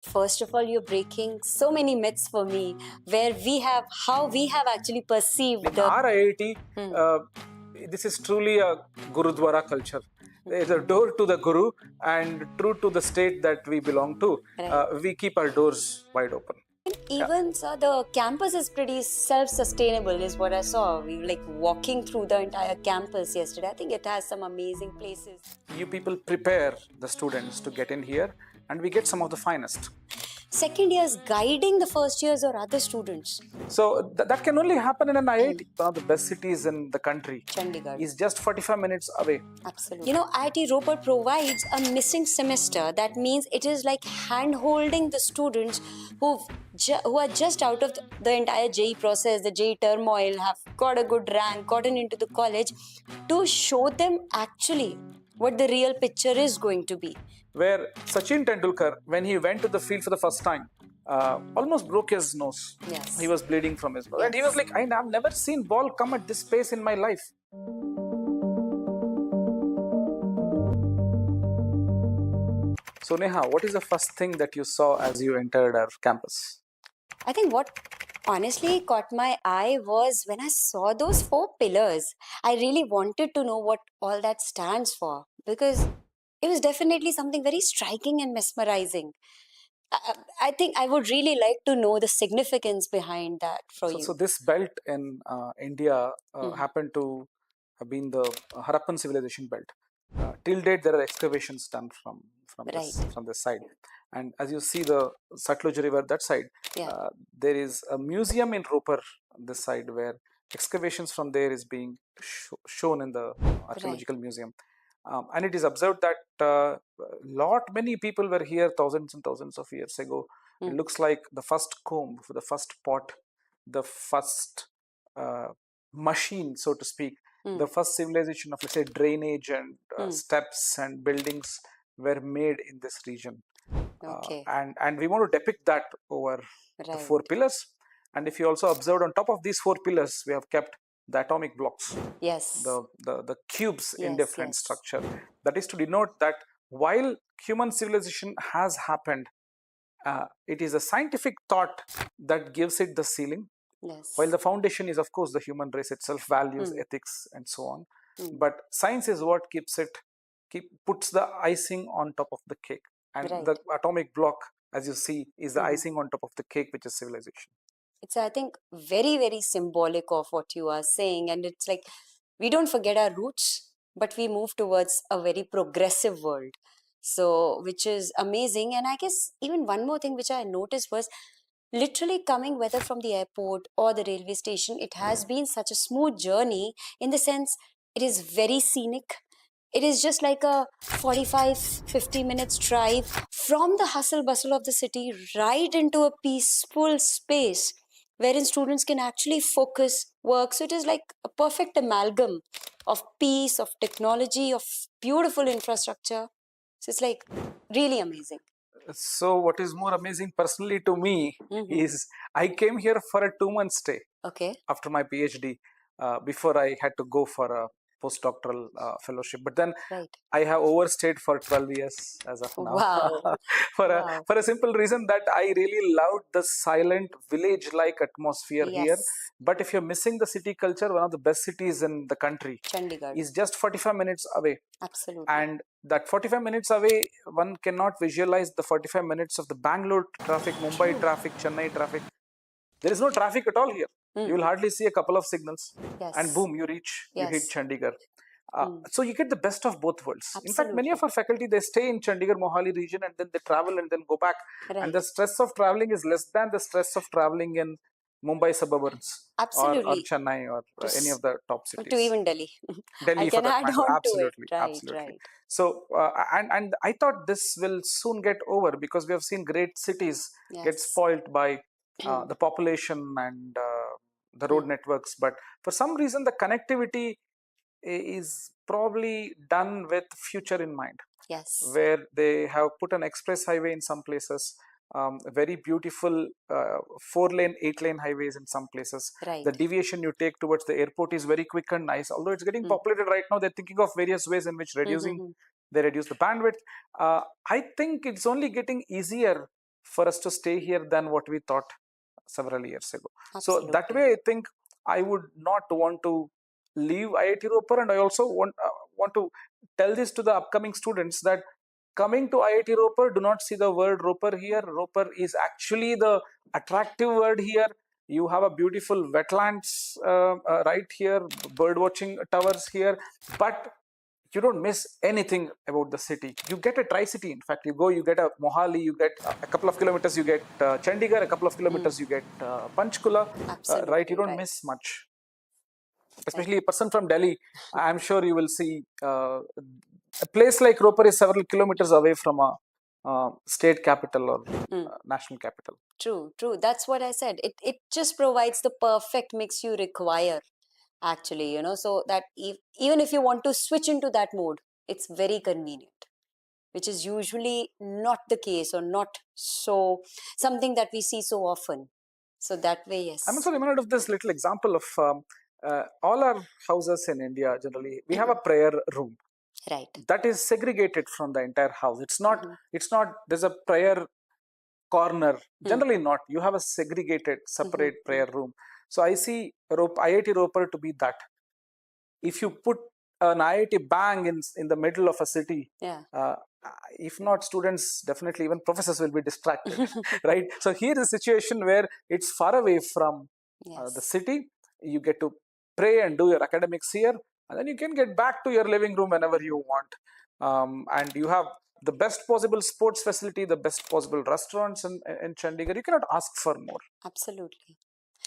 First of all, you're breaking so many myths for me, where how we have actually perceived In the. our IIT, Hmm. this is truly a Gurudwara culture. It's a door to the Guru, and true to the state that we belong to, Right. we keep our doors wide open. Yeah. Even so, the campus is pretty self-sustainable, is what I saw. We were like walking through the entire campus yesterday. I think it has some amazing places. You people prepare the students to get in here, and we get some of the finest. Second years guiding the first years or other students. So that can only happen in an IIT. One of the best cities in the country Chandigarh. is just 45 minutes away. Absolutely. You know, IIT Ropar provides a missing semester. That means it is like hand-holding the students who are just out of the entire JEE process, the JEE turmoil, have got a good rank, gotten into the college, to show them actually what the real picture is going to be. Where Sachin Tendulkar, when he went to the field for the first time, almost broke his nose. Yes. He was bleeding from his nose. Yes. And he was like, I've never seen ball come at this pace in my life. So Neha, what is the first thing that you saw as you entered our campus? I think what honestly caught my eye was when I saw those four pillars. I really wanted to know what all that stands for, because it was definitely something very striking and mesmerizing. I think I would really like to know the significance behind that for you. So this belt in India happened to have been the Harappan civilization belt. Till date, there are excavations done from this side, and as you see the Satluj River that side, Yeah. there is a museum in Ropar this side where excavations from there is being shown in the archaeological museum. And it is observed that many people were here thousands and thousands of years ago. It looks like the first comb, the first pot, the first machine, so to speak, the first civilization of, let's say, drainage and steps and buildings were made in this region. Okay. And we want to depict that over the four pillars. And if you also observed, on top of these four pillars, we have kept the atomic blocks. Yes. The cubes in different structure. That is to denote that while human civilization has happened, it is a scientific thought that gives it the ceiling. Yes. While the foundation is, of course, the human race itself, values, ethics, and so on. But science is what puts the icing on top of the cake. And the atomic block, as you see, is the icing on top of the cake, which is civilization. It's, I think, very, very symbolic of what you are saying. And it's like, we don't forget our roots, but we move towards a very progressive world. So, which is amazing. And I guess even one more thing which I noticed was literally coming, whether from the airport or the railway station, it has been such a smooth journey, in the sense it is very scenic. It is just like a 45-50 minutes drive from the hustle bustle of the city right into a peaceful space wherein students can actually focus, work. So it is like a perfect amalgam of peace, of technology, of beautiful infrastructure. So it's like really amazing. So what is more amazing personally to me is I came here for a 2-month stay. Okay. After my PhD, before I had to go for a postdoctoral fellowship. But then I have overstayed for 12 years as of now. Wow. For a simple reason that I really loved the silent village-like atmosphere here. But if you're missing the city culture, one of the best cities in the country, Chandigarh, is just 45 minutes away. Absolutely. And that 45 minutes away, one cannot visualize the 45 minutes of the Bangalore traffic, Mumbai traffic, Chennai traffic. There is no traffic at all here. You will hardly see a couple of signals, and boom, you hit Chandigarh. So you get the best of both worlds. In fact, many of our faculty, they stay in Chandigarh, Mohali region, and then they travel and then go back. And the stress of traveling is less than the stress of traveling in Mumbai suburbs, or Chennai, or any of the top cities. To even Delhi. Delhi for that matter. Absolutely, to it. absolutely. So, and I thought this will soon get over, because we have seen great cities get spoiled by the population and the road networks. But for some reason, the connectivity is probably done with future in mind. Yes. Where they have put an express highway in some places, very beautiful 4-lane, 8-lane highways in some places. The deviation you take towards the airport is very quick and nice. Although it's getting populated right now, they're thinking of various ways in which they reduce the bandwidth. I think it's only getting easier for us to stay here than what we thought several years ago. So that Absolutely. way, I think I would not want to leave IIT Ropar, and I also want to tell this to the upcoming students that coming to IIT Ropar, do not see the word Ropar here. Ropar is actually the attractive word here. You have a beautiful wetlands right here, bird watching towers here, but you don't miss anything about the city. You get a tri-city. In fact, you go, you get a Mohali, you get a couple of kilometers, you get Chandigarh, a couple of kilometers, you get Panchkula, right? You Absolutely don't right. miss much. Right. Especially a person from Delhi, I'm sure you will see a place like Ropar is several kilometers away from a state capital or national capital. True, true. That's what I said. It just provides the perfect mix you require, actually, so that even if you want to switch into that mode, it's very convenient, which is usually not the case, or not so something that we see so often. So that way, I'm yes. also reminded of this little example of all our houses in India. Generally, we have a prayer room Right. that is segregated from the entire house. It's not. Mm-hmm. It's not. There's a prayer corner. Mm-hmm. Generally, not. You have a segregated, separate Mm-hmm. prayer room. So I see IIT Ropar to be that. If you put an IIT bang in the middle of a city, Yeah. if not students, definitely even professors will be distracted, right? So here is a situation where it's far away from the Yes. city. You get to pray and do your academics here, and then you can get back to your living room whenever you want. And you have the best possible sports facility, the best possible restaurants in Chandigarh. You cannot ask for more. Absolutely.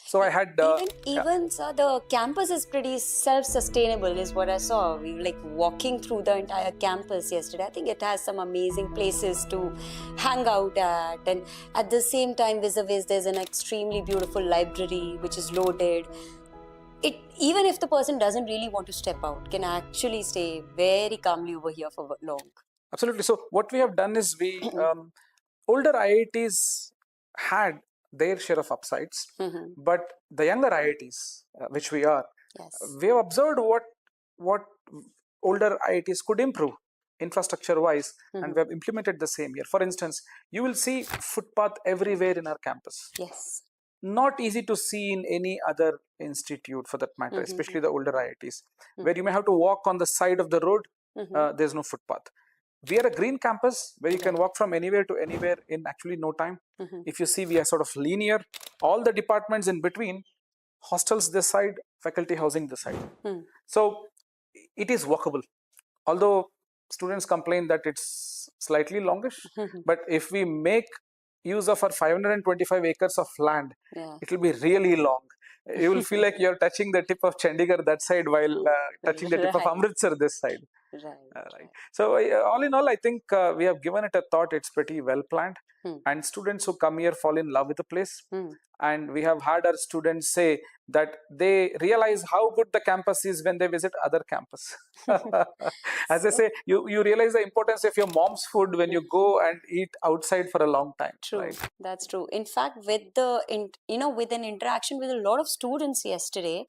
So I had, Even yeah. even sir, the campus is pretty self-sustainable, is what I saw. We were like walking through the entire campus yesterday. I think it has some amazing places to hang out at, and at the same time, vis-a-vis, there's an extremely beautiful library which is loaded. It, even if the person doesn't really want to step out, can actually stay very calmly over here for long. Absolutely. So what we have done is we older IITs had their share of upsides, Mm-hmm. but the younger IITs, which we are, Yes. we have observed what older IITs could improve infrastructure wise, and Mm-hmm. we have implemented the same here. For instance, you will see footpath everywhere in our campus. Yes. Not easy to see in any other institute for that matter, Mm-hmm. especially the older IITs, where Mm-hmm. you may have to walk on the side of the road. Mm-hmm. There's no footpath. We are a green campus where you can Right. walk from anywhere to anywhere in actually no time. Mm-hmm. If you see, we are sort of linear. All the departments in between, hostels this side, faculty housing this side. Mm. So it is walkable. Although students complain that it's slightly longish, but if we make use of our 525 acres of land, Yeah. it will be really long. You will feel like you're touching the tip of Chandigarh that side while touching the tip of Right. Amritsar this side. Right. Right. Right. So all in all, I think we have given it a thought. It's pretty well planned, Hmm. and students who come here fall in love with the place. Hmm. And we have had our students say that they realize how good the campus is when they visit other campus. As I So say, you realize the importance of your mom's food when you go and eat outside for a long time, true. right? That's true. In fact, with with an interaction with a lot of students yesterday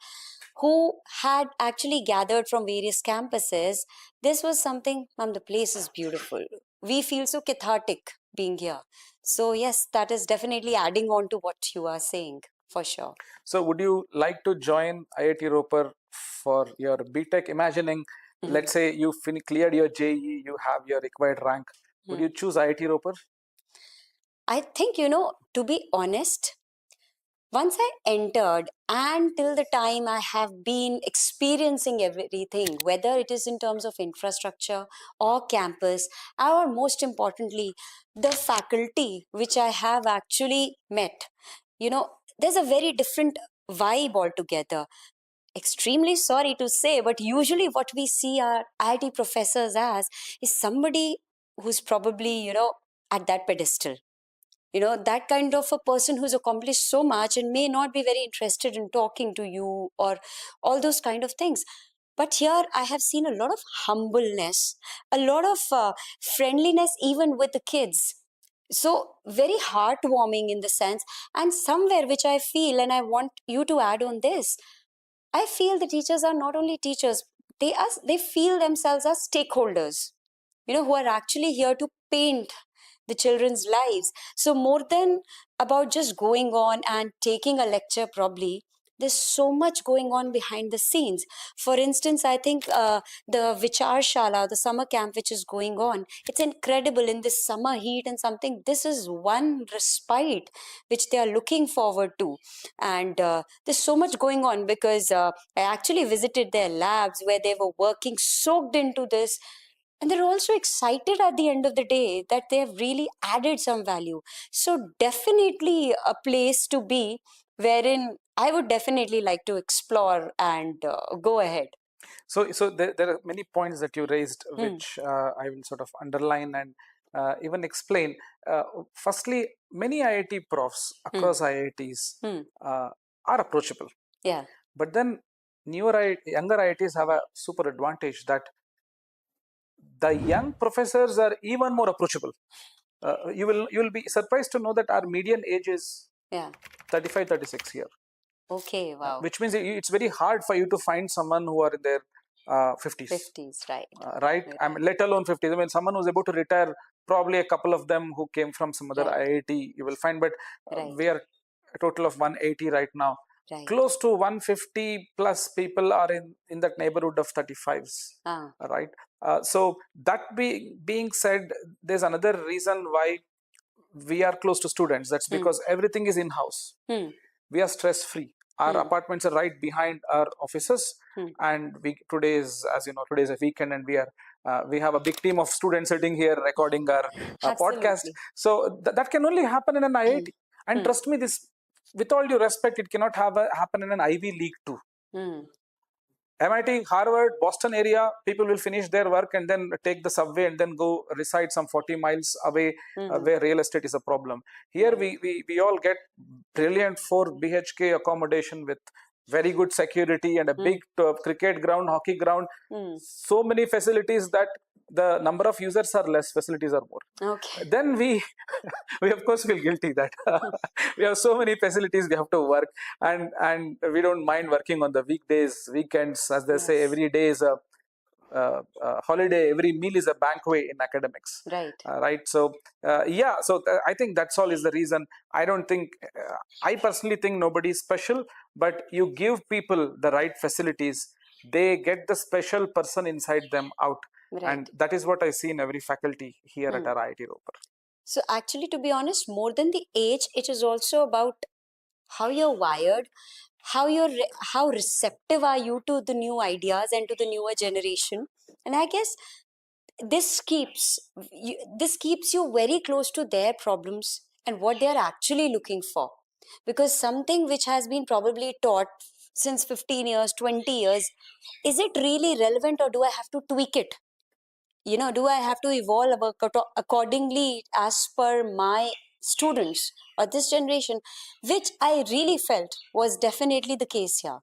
who had actually gathered from various campuses, this was something, ma'am, the place is beautiful. We feel so cathartic being here. So yes, that is definitely adding on to what you are saying, for sure. So, would you like to join IIT Ropar for your BTech? Imagining, Mhm. let's say you cleared your JE, you have your required rank. Would Hmm. you choose IIT Ropar? I think, to be honest, once I entered, and till the time I have been experiencing everything, whether it is in terms of infrastructure or campus, or most importantly, the faculty which I have actually met, there's a very different vibe altogether. Extremely sorry to say, but usually what we see our IIT professors as is somebody who's probably, at that pedestal, that kind of a person who's accomplished so much and may not be very interested in talking to you, or all those kind of things. But here I have seen a lot of humbleness, a lot of friendliness, even with the kids. So very heartwarming in the sense. And somewhere which I feel, and I want you to add on this, I feel the teachers are not only teachers, they feel themselves as stakeholders, who are actually here to paint the children's lives. So more than about just going on and taking a lecture, probably there's so much going on behind the scenes. For instance, I think the Vichar Shala, the summer camp which is going on, it's incredible in this summer heat and something. This is one respite which they are looking forward to. And there's so much going on because I actually visited their labs where they were working soaked into this. And they're also excited at the end of the day that they have really added some value. So, definitely a place to be wherein I would definitely like to explore and go ahead. So there are many points that you raised, which I will sort of underline and even explain. Firstly, many IIT profs across IITs are approachable. Yeah. But then younger IITs have a super advantage that the young professors are even more approachable. You will be surprised to know that our median age is 35, 36 here. Okay, wow. Which means it's very hard for you to find someone who are in their 50s. 50s, right. Right? I mean, let alone 50s. I mean, someone who's about to retire, probably a couple of them who came from some other IIT, you will find. But we are a total of 180 right now. Right. Close to 150 plus people are in that neighborhood of 35s. Right? So that being said, there's another reason why we are close to students. That's because everything is in-house. We are stress-free. Our apartments are right behind our offices, and today is, as you know, today is a weekend, and we have a big team of students sitting here recording our podcast. So that can only happen in an IIT. And trust me, this, with all due respect, it cannot happen in an Ivy League too. MIT, Harvard, Boston area, people will finish their work and then take the subway and then go reside some 40 miles away where real estate is a problem. Here we all get brilliant 4 BHK accommodation with very good security and a big cricket ground, hockey ground. So many facilities that the number of users are less, facilities are more. Okay. Then we of course feel guilty that we have so many facilities we have to work, and we don't mind working on the weekdays, weekends, as they say. Every day is a holiday, every meal is a banquet in academics. Right. Right. So I think that's all is the reason. I don't think, I personally think nobody is special, but you give people the right facilities, they get the special person inside them out. Right. And that is what I see in every faculty here at our IIT Ropar. So actually, to be honest, more than the age, it is also about how you're wired, how receptive are you to the new ideas and to the newer generation. And I guess this keeps you very close to their problems and what they're actually looking for. Because something which has been probably taught since 15 years, 20 years, is it really relevant, or do I have to tweak it? Do I have to evolve accordingly as per my students or this generation, which I really felt was definitely the case here,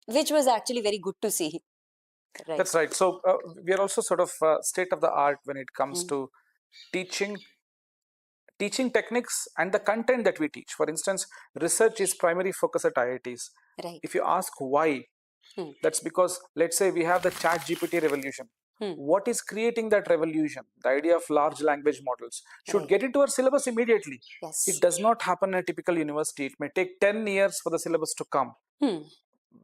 which was actually very good to see. Right. That's right. So we are also sort of state of the art when it comes to teaching techniques and the content that we teach. For instance, research is primary focus at IITs. Right. If you ask why, that's because, let's say we have the chat GPT revolution. What is creating that revolution? The idea of large language models should get into our syllabus immediately. Yes. It does not happen in a typical university. It may take 10 years for the syllabus to come.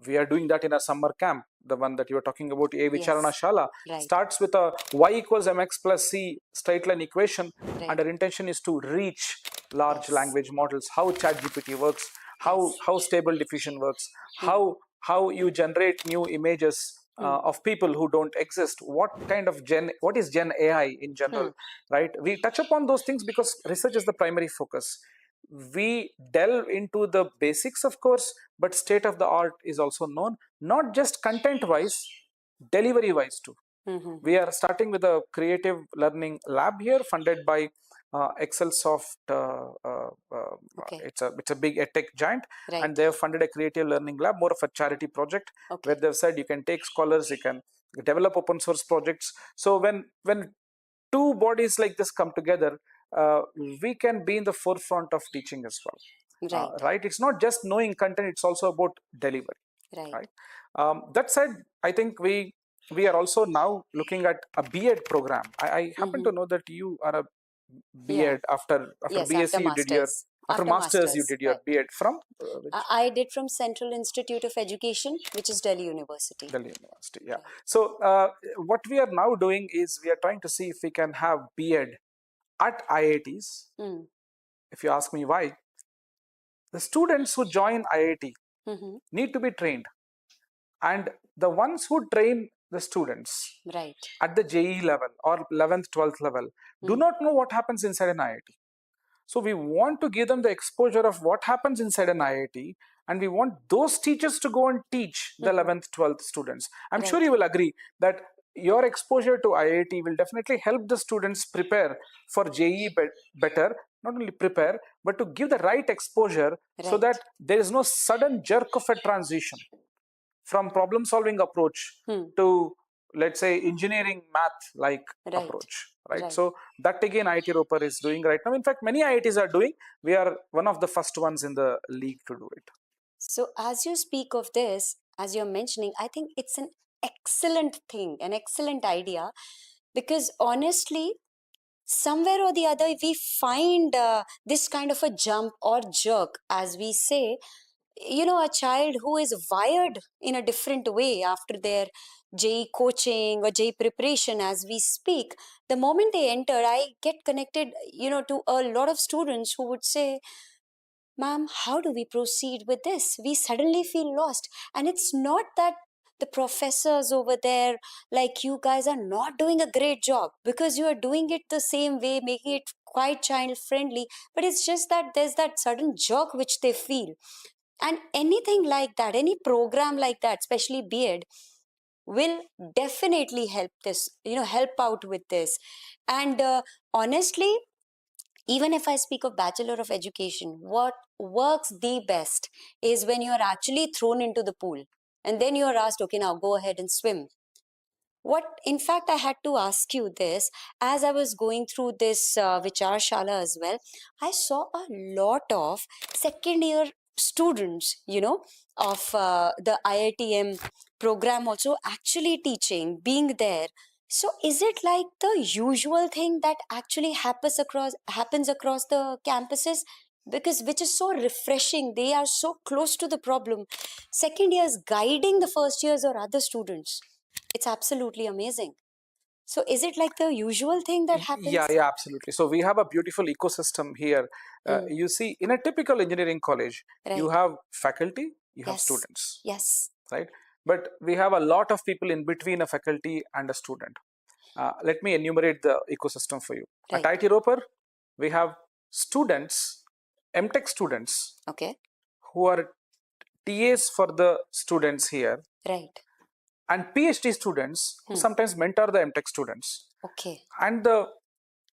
We are doing that in our summer camp. The one that you were talking about, A Vicharana Shala, starts with a y equals mx plus c straight line equation, and our intention is to reach large language models, how ChatGPT works, how stable diffusion works, how you generate new images of people who don't exist, what is Gen AI in general, right? We touch upon those things because research is the primary focus. We delve into the basics, of course, but state of the art is also known, not just content wise, delivery wise too. We are starting with a creative learning lab here, funded by Excelsoft. It's a big edtech giant, and they have funded a creative learning lab, more of a charity project, where they've said you can take scholars, you can develop open source projects. So when two bodies like this come together, we can be in the forefront of teaching as well. Right. It's not just knowing content, it's also about delivery. Right. That said, I think we are also now looking at a B.Ed program. I happen to know that you are a B.Ed after Yes, BSc after you did your masters. after masters you did your Right. B.Ed from which? I did from Central Institute of Education, which is Delhi University. Delhi University, yeah. So what we are now doing is we are trying to see if we can have B.Ed at IITs. If you ask me why, the students who join IIT need to be trained, and the ones who train the students Right. at the JE level or 11th 12th level do not know what happens inside an IIT. So we want to give them the exposure of what happens inside an IIT, and we want those teachers to go and teach the 11th 12th students. I'm sure you will agree that your exposure to IIT will definitely help the students prepare for JE better. Not only prepare, but to give the right exposure so that there is no sudden jerk of a transition from problem solving approach to, let's say, engineering math like approach, right? So that again IIT Ropar is doing right now. In fact, many IITs are doing. We are one of the first ones in the league to do it. So as you speak of this, as you're mentioning, I think it's an excellent thing, an excellent idea, because honestly, somewhere or the other, we find this kind of a jump or jerk, as we say, a child who is wired in a different way after their JE coaching or JE preparation, as we speak. The moment they enter, I get connected, to a lot of students who would say, "Ma'am, how do we proceed with this? We suddenly feel lost." And it's not that the professors over there, like you guys, are not doing a great job, because you are doing it the same way, making it quite child friendly, but it's just that there's that sudden jerk which they feel. And anything like that, any program like that, especially B.Ed, will definitely help this, help out with this. And honestly, even if I speak of Bachelor of Education, what works the best is when you're actually thrown into the pool and then you're asked, okay, now go ahead and swim. What, in fact, I had to ask you this as I was going through this Vichar Shala as well. I saw a lot of second year students, of the IITM program also actually teaching, being there. So is it like the usual thing that actually happens across the campuses? Because which is so refreshing. They are so close to the problem. Second years guiding the first years or other students. It's absolutely amazing. So is it like the usual thing that happens? Yeah, absolutely. So we have a beautiful ecosystem here. You see, in a typical engineering college, you have faculty, you have students. Yes. Right? But we have a lot of people in between a faculty and a student. Let me enumerate the ecosystem for you. At IIT Ropar, we have students, MTech students, who are TAs for the students here. Right. And PhD students who sometimes mentor the MTech students. Okay. And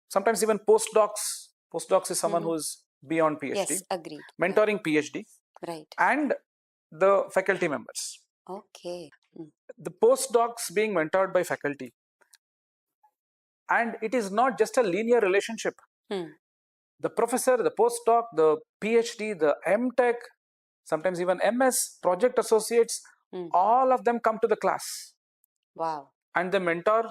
sometimes even postdocs. Postdocs is someone who's beyond PhD. Yes, agreed. Mentoring PhD. Right. And the faculty members. Okay. The postdocs being mentored by faculty. And it is not just a linear relationship. The professor, the postdoc, the PhD, the MTech, sometimes even MS, project associates, all of them come to the class. Wow. And they mentor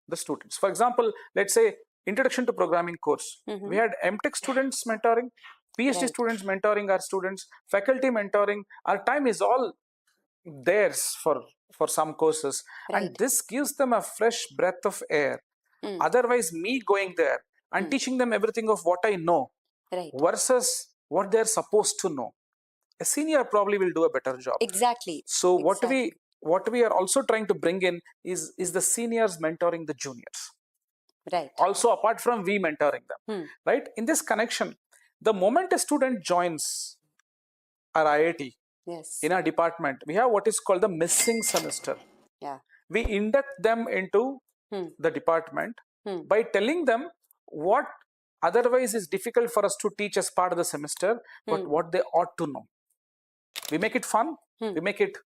the students. For example, let's say Introduction to Programming course. We had MTech students mentoring, PhD students mentoring our students, faculty mentoring. Our time is all theirs for some courses. And this gives them a fresh breath of air. Otherwise, me going there and teaching them everything of what I know versus what they're supposed to know. A senior probably will do a better job. Exactly. So what we are also trying to bring in is the seniors mentoring the juniors. Right. Also, apart from we mentoring them, right? In this connection, the moment a student joins our IIT, in our department, we have what is called the missing semester. Yeah. We induct them into the department by telling them what otherwise is difficult for us to teach as part of the semester, but what they ought to know. We make it fun. We make it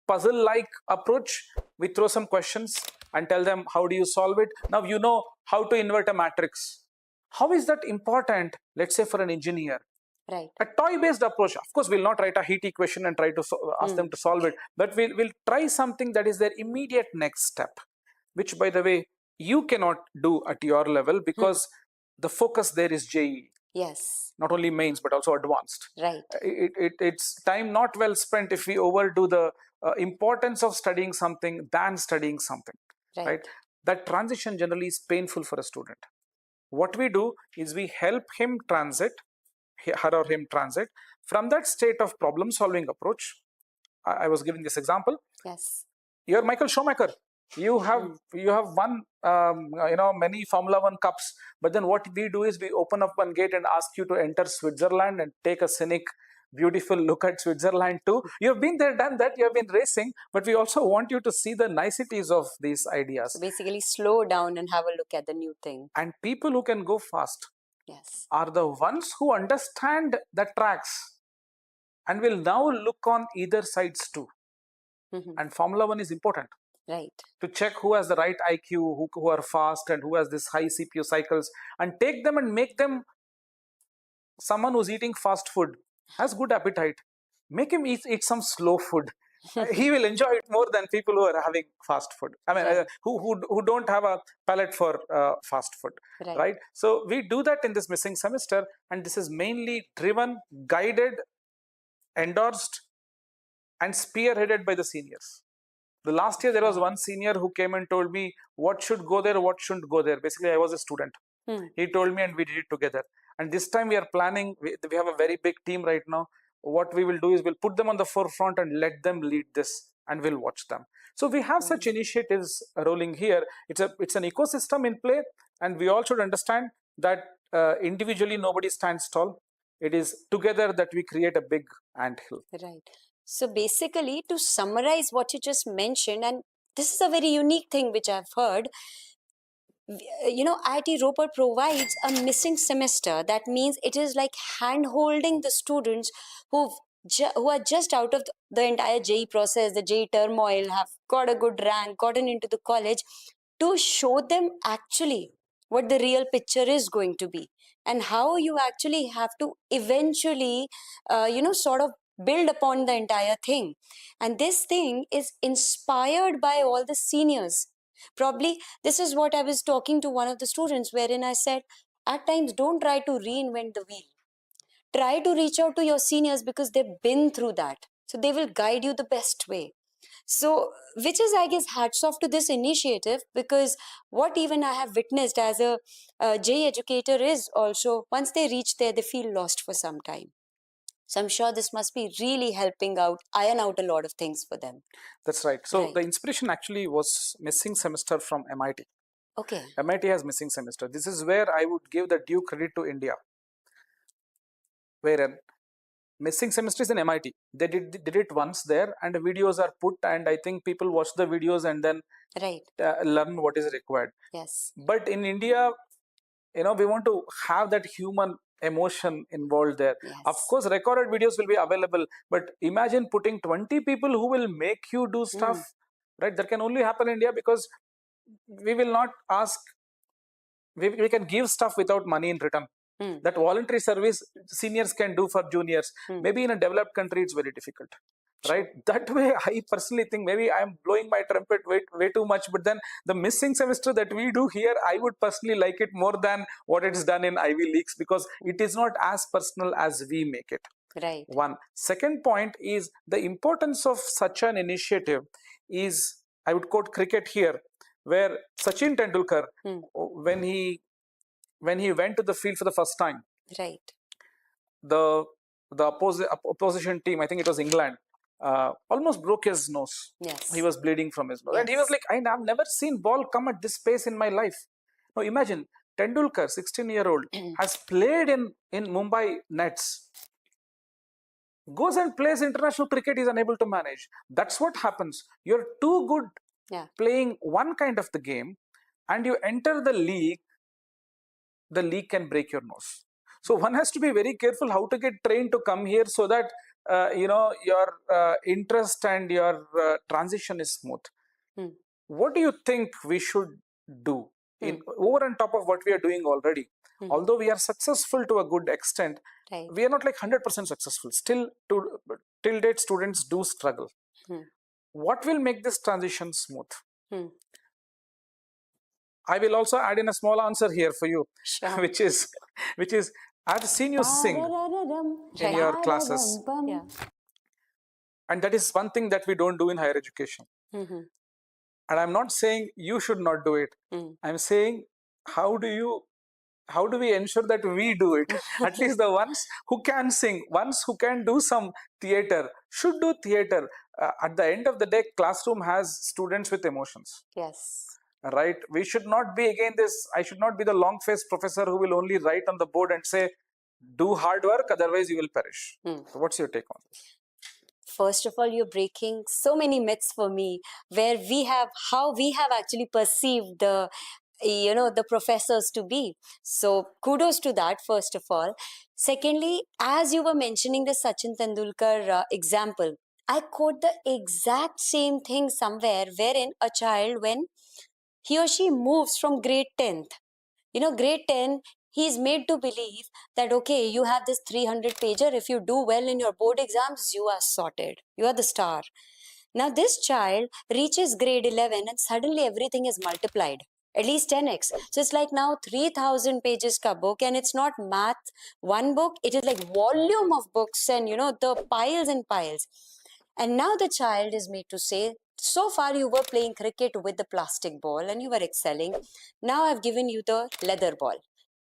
puzzle-like approach. We throw some questions and tell them, how do you solve it? Now you know how to invert a matrix. How is that important, let's say, for an engineer? Right. A toy-based approach. Of course, we'll not write a heat equation and try to ask them to solve it, but we'll try something that is their immediate next step, which, by the way, you cannot do at your level, because the focus there is JEE. Yes. Not only mains, but also advanced. Right. It's time not well spent if we overdo the importance of studying something than studying something. Right. That transition generally is painful for a student. What we do is we help him transit, her or him transit from that state of problem solving approach. I was giving this example. Yes. You're Michael Schumacher. You have won many Formula One cups. But then what we do is we open up one gate and ask you to enter Switzerland and take a scenic, beautiful look at Switzerland too. You have been there, done that. You have been racing, but we also want you to see the niceties of these ideas. So basically, slow down and have a look at the new thing. And people who can go fast, yes, are the ones who understand the tracks and will now look on either sides too. And Formula One is important. Right. To check who has the right IQ, who are fast, and who has this high CPU cycles, and take them and make them someone who's eating fast food, has good appetite. Make him eat some slow food. He will enjoy it more than people who are having fast food. I mean, who don't have a palate for fast food, right? So we do that in this missing semester, and this is mainly driven, guided, endorsed, and spearheaded by the seniors. The last year, there was one senior who came and told me what should go there, what shouldn't go there. Basically, I was a student. He told me and we did it together. And this time we are planning, we have a very big team right now. What we will do is we'll put them on the forefront and let them lead this, and we'll watch them. So we have such initiatives rolling here. It's an ecosystem in play, and we all should understand that individually nobody stands tall. It is together that we create a big anthill. Right. So basically, to summarize what you just mentioned, and this is a very unique thing which I've heard, IIT Ropar provides a missing semester. That means it is like hand-holding the students who are just out of the entire JEE process, the JEE turmoil, have got a good rank, gotten into the college, to show them actually what the real picture is going to be, and how you actually have to eventually, sort of build upon the entire thing. And this thing is inspired by all the seniors. Probably this is what I was talking to one of the students, wherein I said, at times don't try to reinvent the wheel. Try to reach out to your seniors, because they've been through that. So they will guide you the best way. So, which is, I guess, hats off to this initiative, because what even I have witnessed as a JEE educator is also, once they reach there, they feel lost for some time. So I'm sure this must be really helping out, iron out a lot of things for them. That's right. So the inspiration actually was missing semester from MIT. Okay. MIT has missing semester. This is where I would give the due credit to India. Wherein missing semester is in MIT. They did it once there, and the videos are put, and I think people watch the videos and then learn what is required. Yes. But in India, we want to have that human emotion involved there. Yes. Of course, recorded videos will be available, but imagine putting 20 people who will make you do stuff, right? That can only happen in India, because we will not ask, we can give stuff without money in return. That voluntary service seniors can do for juniors. Maybe in a developed country, it's very difficult. Right? That way, I personally think maybe I'm blowing my trumpet way too much, but then the missing semester that we do here, I would personally like it more than what it's done in Ivy Leagues, because it is not as personal as we make it. Right. One. Second point is the importance of such an initiative is, I would quote cricket here, where Sachin Tendulkar, when he went to the field for the first time, right, the opposition team, I think it was England, almost broke his nose. Yes. He was bleeding from his nose. Yes. And he was like, I've never seen ball come at this pace in my life. Now imagine, Tendulkar, 16-year-old, has played in Mumbai nets, goes and plays international cricket, is unable to manage. That's what happens. You're too good playing one kind of the game, and you enter the league can break your nose. So one has to be very careful how to get trained to come here, so that your interest and your transition is smooth. What do you think we should do over and top of what we are doing already? Although we are successful to a good extent, we are not like 100% successful. Still, till date, students do struggle. What will make this transition smooth? I will also add in a small answer here for you, Sure. which is I've seen you sing in your classes, Yeah. and that is one thing that we don't do in higher education. Mm-hmm. And I'm not saying you should not do it. I'm saying how do we ensure that we do it? At least the ones who can sing, ones who can do some theater, should do theater. At the end of the day, classroom has students with emotions. Yes. Right? We should not be again this. I should not be the long-faced professor who will only write on the board and say, "Do hard work, otherwise you will perish." So, what's your take on this? First of all, you're breaking so many myths for me, where we have how we have actually perceived the professors to be. So kudos to that, first of all. Secondly, as you were mentioning the Sachin Tendulkar example, I quote the exact same thing somewhere, wherein a child, when he or she moves from grade 10th, grade 10, he is made to believe that, okay, you have this 300 pager. If you do well in your board exams, you are sorted. You are the star. Now, this child reaches grade 11 and suddenly everything is multiplied, at least 10x. So it's like now 3000 pages ka book, and it's not math, one book, it is like volume of books and, the piles and piles. And now the child is made to say, so far you were playing cricket with the plastic ball and you were excelling. Now I've given you the leather ball.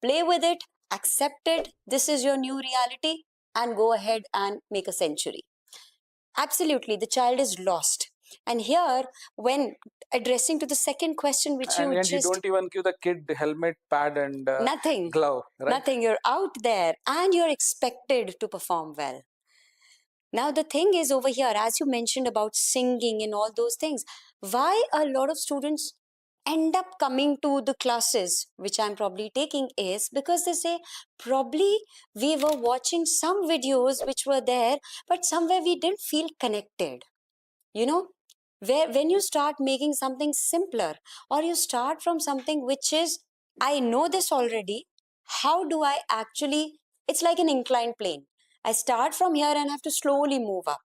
Play with it, accept it. This is your new reality, and go ahead and make a century. Absolutely, the child is lost. And here, when addressing to the second question, which And, you and you just don't even give the kid helmet, pad, and nothing, glove, right? nothing. You're out there and you're expected to perform well. Now, the thing is over here, as you mentioned about singing and all those things, why a lot of students end up coming to the classes which I'm probably taking is because they say, probably we were watching some videos which were there, but somewhere we didn't feel connected. You know, where when you start making something simpler, or you start from something which is, I know this already, how do I actually, it's like an inclined plane. I start from here and have to slowly move up.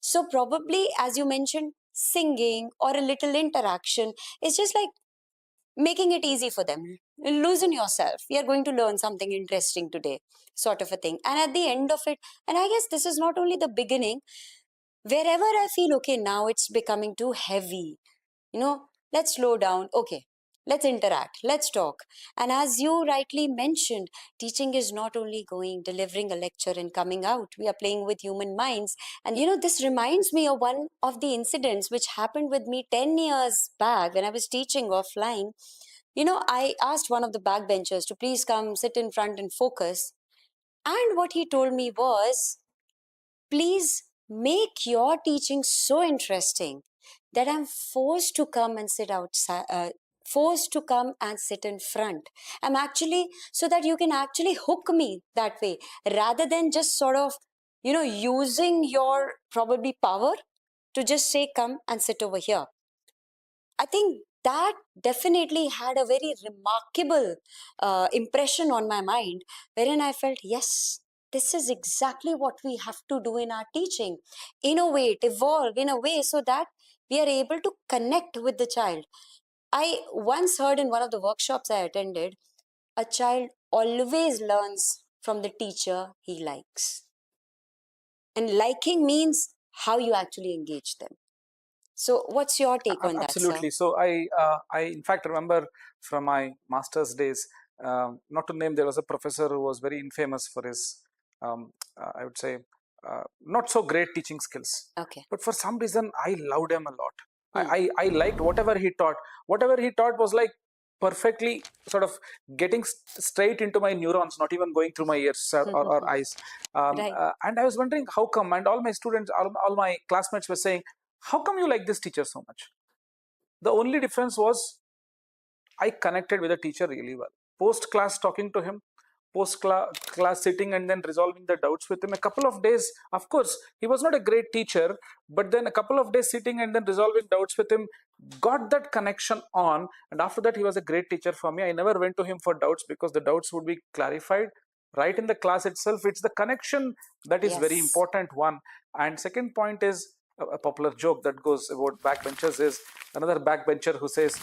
So probably, as you mentioned, singing or a little interaction is just like making it easy for them. Loosen yourself, we are going to learn something interesting today, sort of a thing. And at the end of it, and I guess this is not only the beginning, wherever I feel, okay, now it's becoming too heavy, let's slow down. Okay, let's interact, let's talk. And as you rightly mentioned, teaching is not only going, delivering a lecture and coming out. We are playing with human minds. And this reminds me of one of the incidents which happened with me 10 years back when I was teaching offline. I asked one of the backbenchers to please come sit in front and focus. And what he told me was, please make your teaching so interesting that I'm forced to come and sit outside, forced to come and sit in front. I'm actually, so that you can actually hook me that way, rather than just sort of, using your probably power to just say, come and sit over here. I think that definitely had a very remarkable impression on my mind, wherein I felt, yes, this is exactly what we have to do in our teaching. Innovate, evolve in a way so that we are able to connect with the child. I once heard in one of the workshops I attended, a child always learns from the teacher he likes. And liking means how you actually engage them. So, what's your take on that, sir? Absolutely. So I in fact remember from my master's days. Not to name, there was a professor who was very infamous for his, I would say, not so great teaching skills. Okay. But for some reason, I loved him a lot. Hmm. I liked whatever he taught. Whatever he taught was like perfectly sort of getting straight into my neurons, not even going through my ears or eyes. Right. And I was wondering how come. And all my students, all my classmates were saying, how come you like this teacher so much? The only difference was I connected with the teacher really well. Post class talking to him, post class sitting and then resolving the doubts with him. A couple of days, of course, he was not a great teacher, but then a couple of days sitting and then resolving doubts with him got that connection on. And after that, he was a great teacher for me. I never went to him for doubts because the doubts would be clarified right in the class itself. It's the connection that is very Yes. important, one. And second point is a popular joke that goes about backbenchers is another backbencher who says,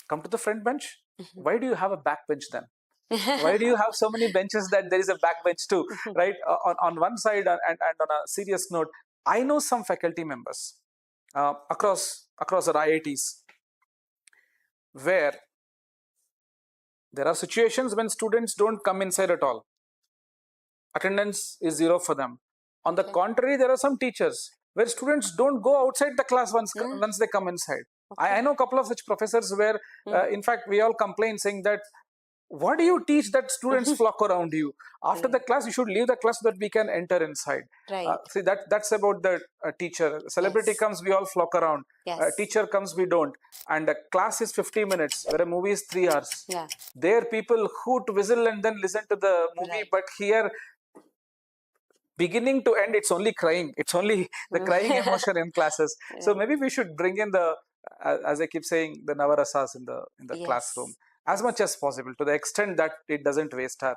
come to the front bench. Why do you have a back bench then? Why do you have so many benches that there is a back bench too, right? On one side, and on a serious note, I know some faculty members across our IITs where there are situations when students don't come inside at all. Attendance is zero for them. On the contrary, there are some teachers where students don't go outside the class once they come inside. I know a couple of such professors where, in fact, we all complain saying that, what do you teach that students flock around you? After the class, you should leave the class so that we can enter inside. Right. See, that's about the teacher. Celebrity comes, we all flock around. Teacher comes, we don't. And the class is 50 minutes, where a movie is 3 hours. Yeah. There, people hoot, whistle, and then listen to the movie. But here, beginning to end, it's only crying. It's only the crying emotion in classes. So maybe we should bring in the, as I keep saying, the Navarasas in the classroom as much as possible, to the extent that it doesn't waste our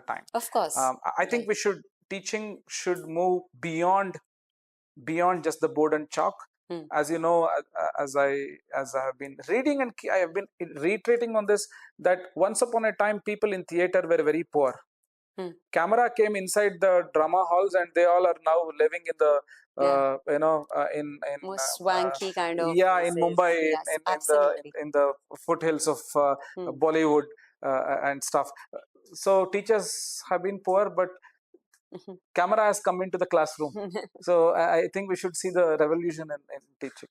time. Of course. I think teaching should move beyond just the board and chalk. As you know, as I have been reading, and I have been reiterating on this, that once upon a time, people in theater were very poor. Camera came inside the drama halls, and they all are now living in the in most swanky kind of in Mumbai, yes, in the foothills of Bollywood and stuff. So teachers have been poor, but camera has come into the classroom. So I think we should see the revolution in teaching.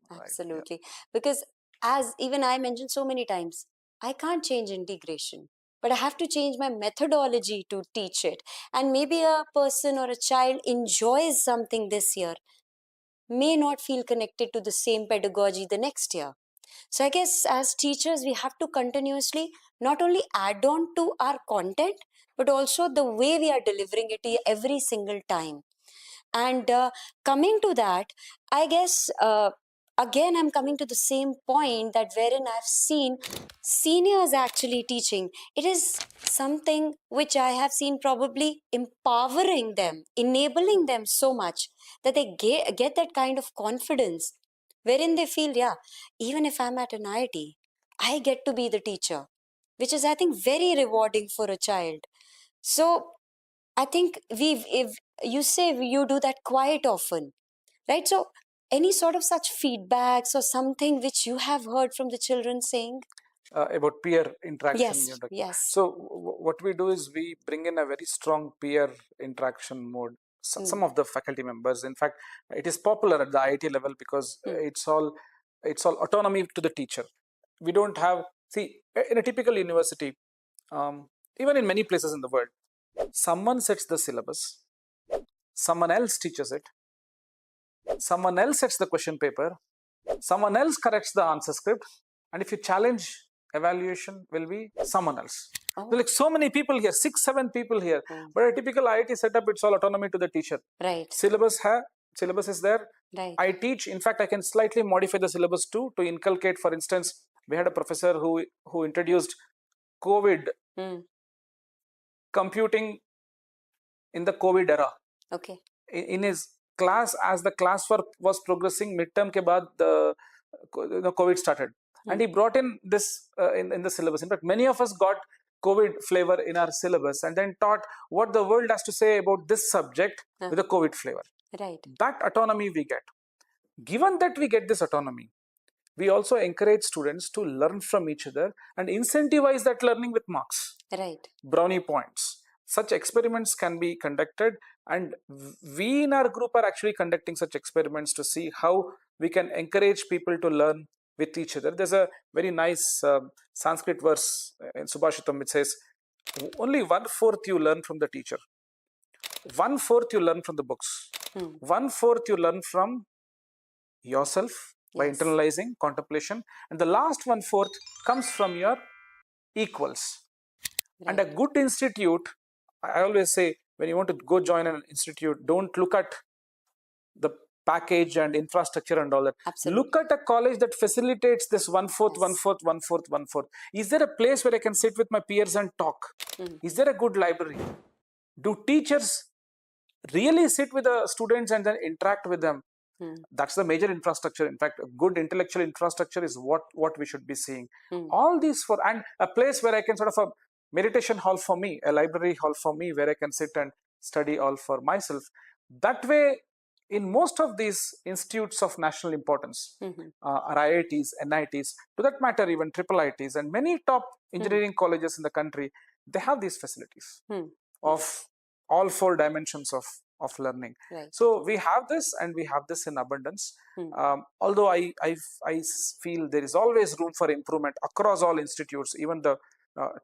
Absolutely. Right? Yeah. Because as even I mentioned so many times, I can't change integration, but I have to change my methodology to teach it. And maybe a person or a child enjoys something this year, may not feel connected to the same pedagogy the next year. So I guess as teachers, we have to continuously not only add on to our content, but also the way we are delivering it every single time. And coming to that, I guess, again, I'm coming to the same point that wherein I've seen seniors actually teaching. It is something which I have seen probably empowering them, enabling them so much that they get that kind of confidence wherein they feel, yeah, even if I'm at an IIT, I get to be the teacher, which is, I think, very rewarding for a child. So I think if you say you do that quite often, right? So any sort of such feedbacks or something which you have heard from the children saying? About peer interaction. Yes. So what we do is we bring in a very strong peer interaction mode. Some of the faculty members, in fact, it is popular at the IIT level because it's all autonomy to the teacher. We don't have, see, in a typical university, even in many places in the world, someone sets the syllabus, someone else teaches it, someone else sets the question paper, someone else corrects the answer script, and if you challenge, evaluation will be someone else. There are like so many people here, 6-7 people here, but a typical IIT setup, it's all autonomy to the teacher. Right. Syllabus is there. Right. I teach. In fact, I can slightly modify the syllabus too to inculcate. For instance, we had a professor who introduced COVID computing in the COVID era. Okay. In his class, as the class was progressing, midterm ke baad the COVID started. And he brought in this in the syllabus. In fact, many of us got COVID flavor in our syllabus and then taught what the world has to say about this subject with a COVID flavor. Right. That autonomy we get. Given that we get this autonomy, we also encourage students to learn from each other and incentivize that learning with marks. Right. Brownie points. Such experiments can be conducted, and we in our group are actually conducting such experiments to see how we can encourage people to learn with each other. There's a very nice Sanskrit verse in Subhashitam which says, only 1/4 you learn from the teacher, 1/4 you learn from the books, 1/4 you learn from yourself by internalizing contemplation, and the last 1/4 comes from your equals. Right. And a good institute, I always say, when you want to go join an institute, don't look at the package and infrastructure and all that. Absolutely. Look at a college that facilitates this 1/4, 1/4, 1/4, 1/4. Is there a place where I can sit with my peers and talk? Is there a good library? Do teachers really sit with the students and then interact with them? That's the major infrastructure. In fact, a good intellectual infrastructure is what we should be seeing. All these for, and a place where I can sort of a meditation hall for me, a library hall for me, where I can sit and study all for myself. That way, in most of these institutes of national importance, are IITs, NITs, to that matter, even triple IITs, and many top engineering colleges in the country, they have these facilities of all four dimensions of learning. Right. So we have this, and we have this in abundance. Although I feel there is always room for improvement across all institutes, even the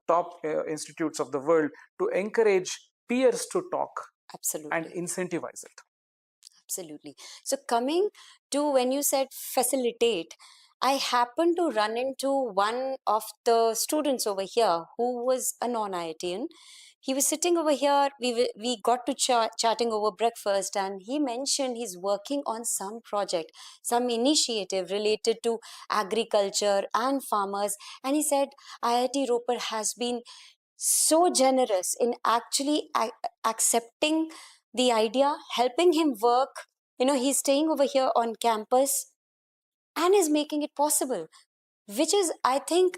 top institutes of the world, to encourage peers to talk. Absolutely. And incentivize it. Absolutely. So coming to when you said facilitate, I happened to run into one of the students over here who was a non-IITian. He was sitting over here. We got to chatting over breakfast, and he mentioned he's working on some project, some initiative related to agriculture and farmers. And he said IIT Ropar has been so generous in actually accepting the idea, helping him work. He's staying over here on campus and is making it possible, which is, I think,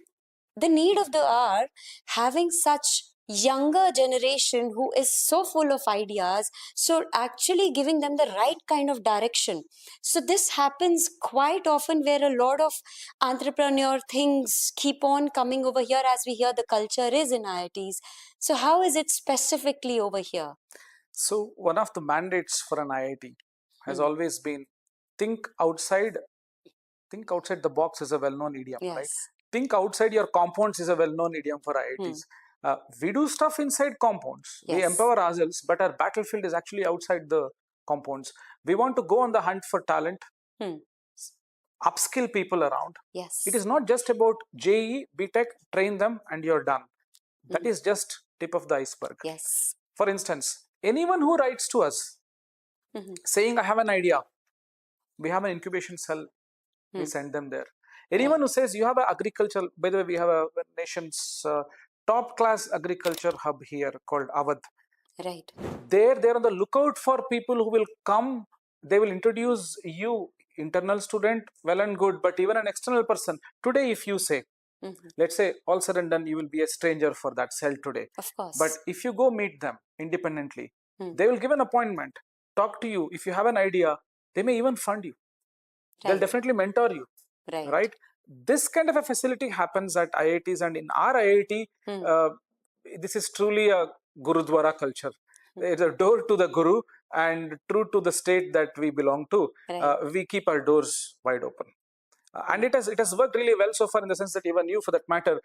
the need of the hour, having such younger generation who is so full of ideas, so actually giving them the right kind of direction. So this happens quite often, where a lot of entrepreneur things keep on coming over here, as we hear the culture is in IITs. So how is it specifically over here? So one of the mandates for an IIT has always been think outside the box is a well-known idiom, Yes. right? Think outside your compounds is a well-known idiom for IITs. We do stuff inside compounds. Yes. We empower ourselves, but our battlefield is actually outside the compounds. We want to go on the hunt for talent, upskill people around. Yes. It is not just about JEE, BTech, train them and you're done. That is just tip of the iceberg. Yes. For instance, anyone who writes to us saying, I have an idea, we have an incubation cell, we send them there. Anyone who says you have an agriculture, by the way, we have a nation's top class agriculture hub here called Awadh. Right. They're on the lookout for people who will come. They will introduce you, internal student, well and good, but even an external person. Today, if you say, let's say all said and done, you will be a stranger for that cell today. Of course. But if you go meet them independently, they will give an appointment, talk to you. If you have an idea, they may even fund you. They'll definitely mentor you. Right? This kind of a facility happens at IITs, and in our IIT, this is truly a Gurudwara culture. It's a door to the Guru, and true to the state that we belong to. We keep our doors wide open. And it has worked really well so far, in the sense that even you, for that matter,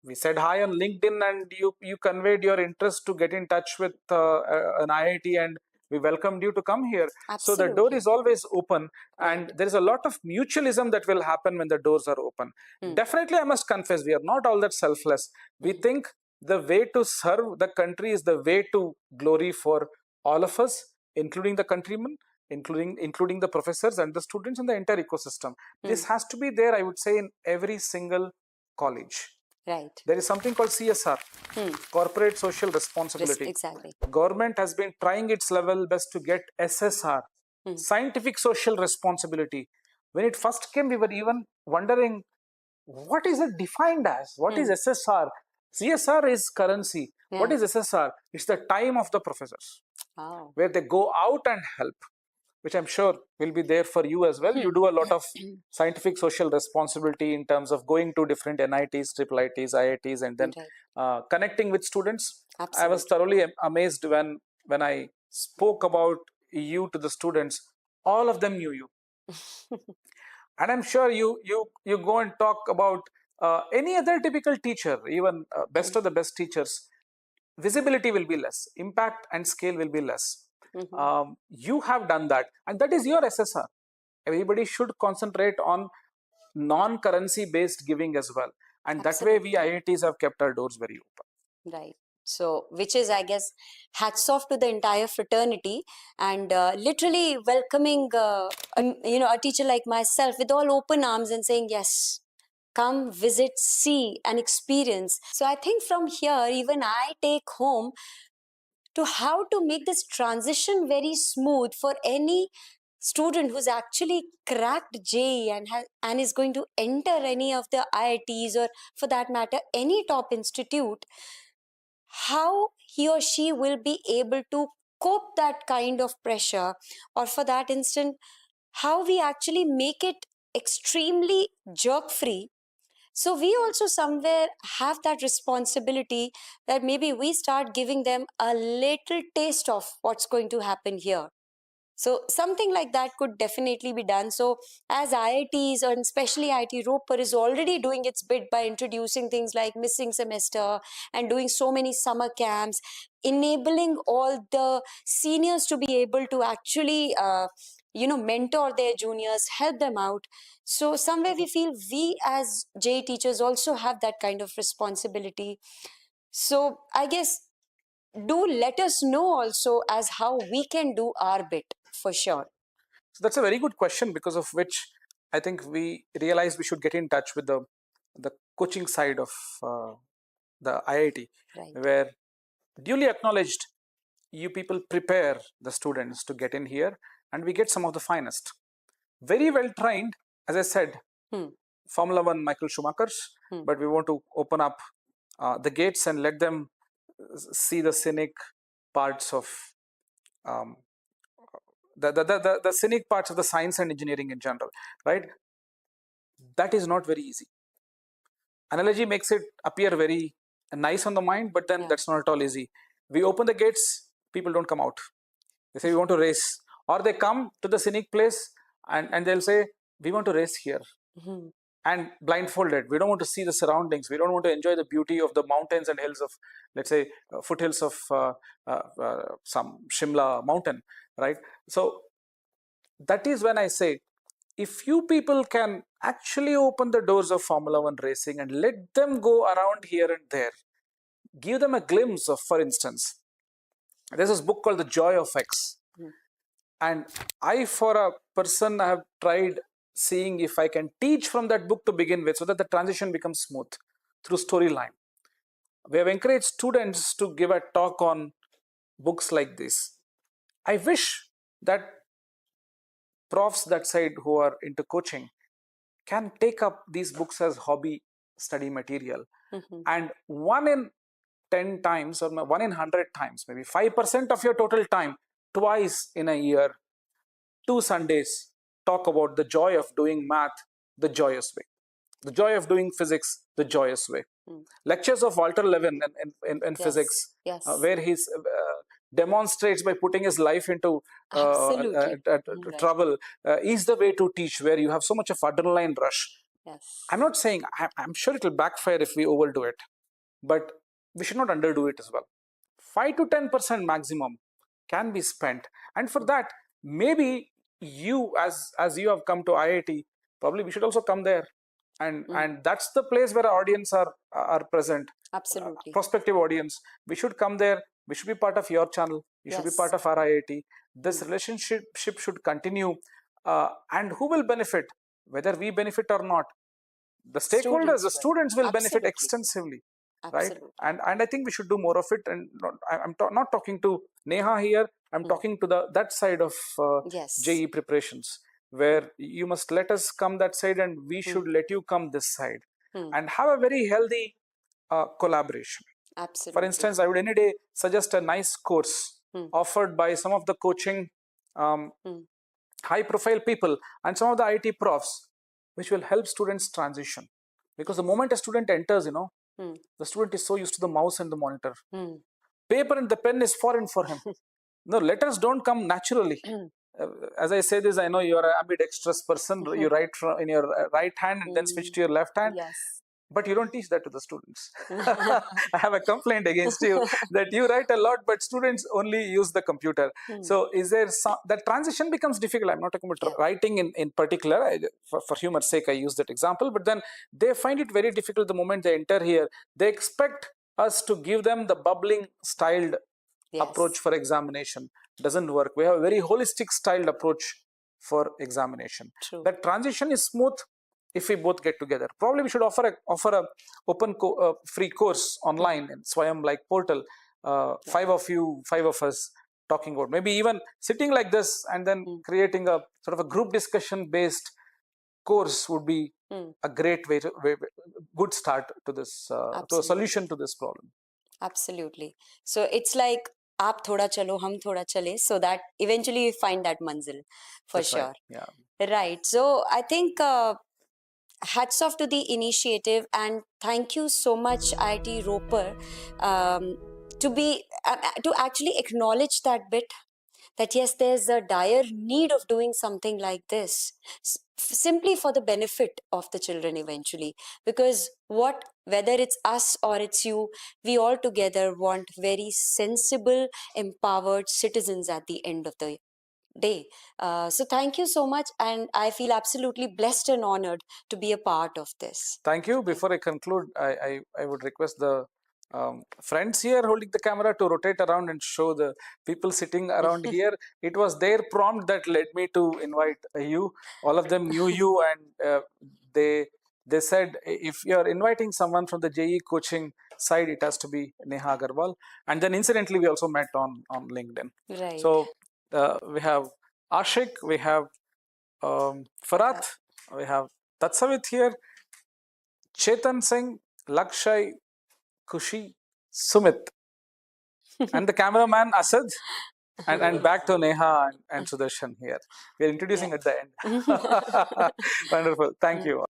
we said hi on LinkedIn, and you conveyed your interest to get in touch with an IIT, and we welcomed you to come here. Absolutely. So the door is always open, and there is a lot of mutualism that will happen when the doors are open. Definitely, I must confess, we are not all that selfless. We think the way to serve the country is the way to glory for all of us, including the countrymen, including the professors and the students and the entire ecosystem. This has to be there, I would say, in every single college. Right. There is something called CSR, corporate social responsibility. Exactly. Government has been trying its level best to get SSR, scientific social responsibility. When it first came, we were even wondering, what is it defined as? What is SSR? CSR is currency. What is SSR? It's the time of the professors, where they go out and help, which I'm sure will be there for you as well. You do a lot of scientific social responsibility in terms of going to different NITs, triple IITs, IITs, and then connecting with students. Absolutely. I was thoroughly amazed when I spoke about you to the students. All of them knew you. And I'm sure you go and talk about any other typical teacher, even best of the best teachers. Visibility will be less, impact and scale will be less. You have done that, and that is your SSR. Everybody should concentrate on non-currency based giving as well, and Absolutely. That way we IITs have kept our doors very open. Right. So, which is, I guess, hats off to the entire fraternity, and literally welcoming a teacher like myself with all open arms and saying, yes, come, visit, see, and experience. So I think from here, even I take home to how to make this transition very smooth for any student who's actually cracked JEE and is going to enter any of the IITs, or for that matter any top institute, how he or she will be able to cope that kind of pressure, or for that instant how we actually make it extremely jerk free. So we also somewhere have that responsibility that maybe we start giving them a little taste of what's going to happen here. So something like that could definitely be done. So as IITs, and especially IIT Ropar, is already doing its bit by introducing things like missing semester and doing so many summer camps, enabling all the seniors to be able to actually mentor their juniors, help them out. So somewhere we feel we as JEE teachers also have that kind of responsibility. So I guess do let us know also as how we can do our bit for sure. So that's a very good question, because of which I think we realized we should get in touch with the coaching side of the IIT, Right. where duly acknowledged, you people prepare the students to get in here, and we get some of the finest, very well trained, as I said, Formula One Michael Schumachers, but we want to open up the gates and let them see the scenic parts of the scenic parts of the science and engineering in general, right? That is not very easy. Analogy makes it appear very nice on the mind, but then that's not at all easy. We open the gates, people don't come out. They say we want to race, or they come to the scenic place and they'll say we want to race here. And blindfolded, we don't want to see the surroundings, we don't want to enjoy the beauty of the mountains and hills of, let's say, foothills of some Shimla mountain, right? So that is when I say, if you people can actually open the doors of Formula One racing and let them go around here and there, give them a glimpse of, for instance, there's this book called The Joy of X. And I, for a person, I have tried seeing if I can teach from that book to begin with, so that the transition becomes smooth through storyline. We have encouraged students to give a talk on books like this. I wish that profs that side who are into coaching can take up these books as hobby study material. And 1 in 10 times, or 1 in 100 times, maybe 5% of your total time, twice in a year, 2 Sundays, talk about the joy of doing math the joyous way, the joy of doing physics the joyous way. Lectures of Walter Levin in physics, where he demonstrates by putting his life into trouble, is the way to teach, where you have so much of adrenaline rush. I'm not saying, I'm sure it will backfire if we overdo it, but we should not underdo it as well. 5 to 10% maximum can be spent. And for that, maybe you, as you have come to IIT, probably we should also come there. And that's the place where our audience are present. Absolutely. Prospective audience. We should come there. We should be part of your channel. You should be part of our IIT. This relationship should continue. And who will benefit? Whether we benefit or not, the stakeholders, the students will benefit extensively. Right? And I think we should do more of it. And I'm not talking to Neha here. I'm talking to that side of JEE preparations, where you must let us come that side and we should let you come this side, and have a very healthy collaboration. Absolutely. For instance, I would any day suggest a nice course offered by some of the coaching high profile people and some of the IT profs, which will help students transition. Because the moment a student enters, the student is so used to the mouse and the monitor. Paper and the pen is foreign for him. No, letters don't come naturally. As I say this, I know you're an ambidextrous person. You write in your right hand and then switch to your left hand. Yes. But you don't teach that to the students. I have a complaint against you that you write a lot, but students only use the computer. So is there that transition becomes difficult? I'm not talking about writing in particular. For humor's sake, I use that example. But then they find it very difficult the moment they enter here. They expect us to give them the bubbling styled approach for examination. Doesn't work. We have a very holistic styled approach for examination. True. That transition is smooth if we both get together. Probably we should offer a open free course online in Swayam like portal, five of you, five of us talking about, maybe even sitting like this and then creating a sort of a group discussion based course would be a great good start to this, to a solution to this problem. Absolutely. So it's like आप थोड़ा चलो हम थोड़ा चले, so that eventually you find that manzil for That's sure. Right. Yeah. Right. So I think hats off to the initiative, and thank you so much IIT Ropar, to be to actually acknowledge that bit, that yes, there's a dire need of doing something like this, simply for the benefit of the children eventually. Because whether it's us or it's you, we all together want very sensible, empowered citizens at the end of the day. So thank you so much, and I feel absolutely blessed and honored to be a part of this. Thank you. Before I conclude, I would request the friends here holding the camera to rotate around and show the people sitting around here. It was their prompt that led me to invite you. All of them knew you, and they said if you're inviting someone from the JE coaching side, it has to be Neha Agarwal. And then incidentally, we also met on LinkedIn. Right. So we have Ashik, we have Farat, we have Tatsavit here, Chetan Singh, Lakshay, Kushi, Sumit, and the cameraman Asad, and back to Neha and Sudarshan here. We are introducing at the end. Wonderful. Thank you.